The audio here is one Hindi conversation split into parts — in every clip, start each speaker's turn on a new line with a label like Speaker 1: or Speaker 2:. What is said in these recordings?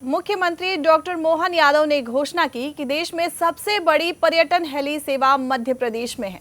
Speaker 1: मुख्यमंत्री डॉक्टर मोहन यादव ने घोषणा की कि देश में सबसे बड़ी पर्यटन हेली सेवा मध्य प्रदेश में है।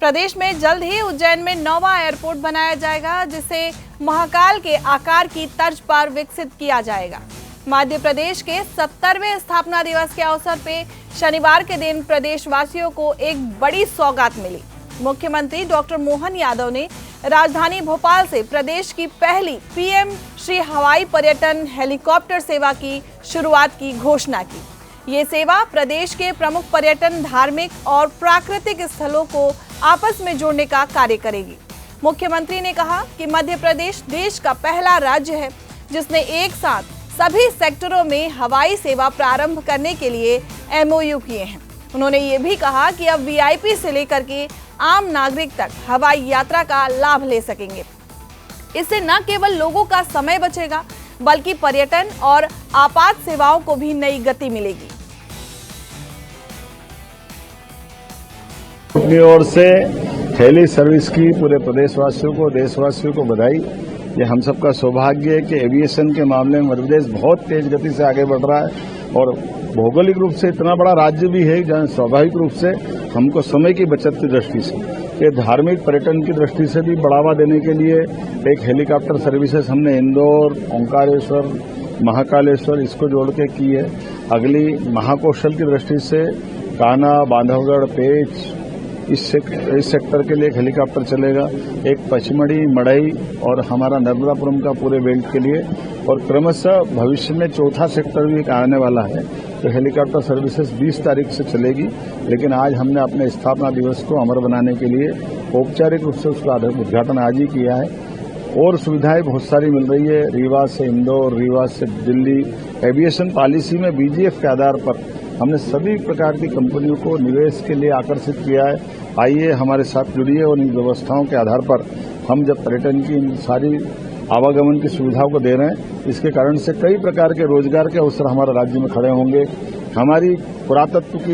Speaker 1: प्रदेश में जल्द ही उज्जैन में नौवां एयरपोर्ट बनाया जाएगा, जिसे महाकाल के आकार की तर्ज पर विकसित किया जाएगा। मध्य प्रदेश के 70वें स्थापना दिवस के अवसर पे शनिवार के दिन प्रदेशवासियों को एक बड़ी सौगात मिली। मुख्यमंत्री डॉक्टर मोहन यादव ने राजधानी भोपाल से प्रदेश की पहली पीएम श्री हवाई पर्यटन हेलीकॉप्टर सेवा की शुरुआत की घोषणा की। ये सेवा प्रदेश के प्रमुख पर्यटन, धार्मिक और प्राकृतिक स्थलों को आपस में जोड़ने का कार्य करेगी। मुख्यमंत्री ने कहा कि मध्य प्रदेश देश का पहला राज्य है जिसने एक साथ सभी सेक्टरों में हवाई सेवा प्रारंभ करने के लिए MOU किए हैं। उन्होंने ये भी कहा कि अब VIP से लेकर के आम नागरिक तक हवाई यात्रा का लाभ ले सकेंगे। इससे न केवल लोगों का समय बचेगा, बल्कि पर्यटन और आपात सेवाओं को भी नई गति मिलेगी।
Speaker 2: अपनी ओर से हेली सर्विस की पूरे प्रदेशवासियों को, देशवासियों को बधाई। ये हम सबका सौभाग्य है कि एविएशन के मामले में मध्य प्रदेश बहुत तेज गति से आगे बढ़ रहा है और भौगोलिक रूप से इतना बड़ा राज्य भी है जहाँ स्वाभाविक रूप से हमको समय की बचत की दृष्टि से, ये धार्मिक पर्यटन की दृष्टि से भी बढ़ावा देने के लिए एक हेलीकॉप्टर सर्विसेज हमने इंदौर, ओंकारेश्वर, महाकालेश्वर इसको जोड़ के की है। अगली महाकौशल की दृष्टि से कान्हा, बांधवगढ़, पेच इस सेक्टर के लिए एक हेलीकॉप्टर चलेगा। एक पचमढ़ी, मढ़ई और हमारा नर्मदापुरम का पूरे बेल्ट के लिए, और क्रमशः भविष्य में चौथा सेक्टर भी एक आने वाला है। तो हेलीकॉप्टर सर्विसेज 20 तारीख से चलेगी, लेकिन आज हमने अपने स्थापना दिवस को अमर बनाने के लिए औपचारिक रूप से उसका उद्घाटन आज ही किया है। और सुविधाएं बहुत सारी मिल रही है, रीवा से इंदौर, रीवा से दिल्ली। एविएशन पॉलिसी में BGF के आधार पर हमने सभी प्रकार की कंपनियों को निवेश के लिए आकर्षित किया है। आइए हमारे साथ जुड़िए और इन व्यवस्थाओं के आधार पर हम जब पर्यटन की इन सारी आवागमन की सुविधाओं को दे रहे हैं, इसके कारण से कई प्रकार के रोजगार के अवसर हमारे राज्य में खड़े होंगे। हमारी पुरातत्व की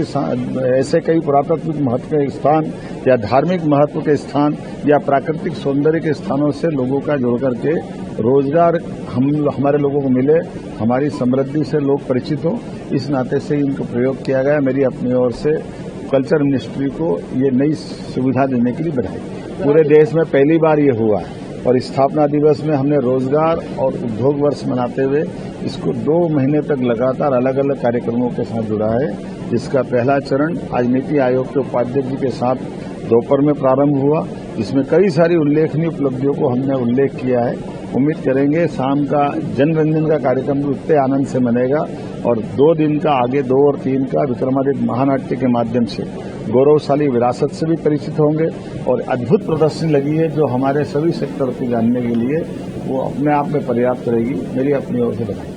Speaker 2: ऐसे कई पुरातत्विक महत्व के स्थान या धार्मिक महत्व के स्थान या प्राकृतिक सौंदर्य के स्थानों से लोगों का जोड़ करके रोजगार हमारे लोगों को मिले, हमारी समृद्धि से लोग परिचित हो, इस नाते से इनको प्रयोग किया गया। मेरी अपनी ओर से कल्चर मिनिस्ट्री को ये नई सुविधा देने के लिए बधाई। पूरे देश में पहली बार ये हुआ है और स्थापना दिवस में हमने रोजगार और उद्योग वर्ष मनाते हुए इसको 2 महीने तक लगातार अलग अलग कार्यक्रमों के साथ जुड़ा है, जिसका पहला चरण आज नीति आयोग के उपाध्यक्ष जी के साथ दोपहर में प्रारंभ हुआ, जिसमें कई सारी उल्लेखनीय उपलब्धियों को हमने उल्लेख किया है। उम्मीद करेंगे शाम का जनरंजन का कार्यक्रम भी उतने आनंद से बनेगा और 2 दिन का आगे 2 और 3 का विक्रमादित्य महानाट्य के माध्यम से गौरवशाली विरासत से भी परिचित होंगे। और अद्भुत प्रदर्शनी लगी है जो हमारे सभी सेक्टर को जानने के लिए वो अपने आप में पर्याप्त रहेगी। मेरी अपनी ओर से बधाई।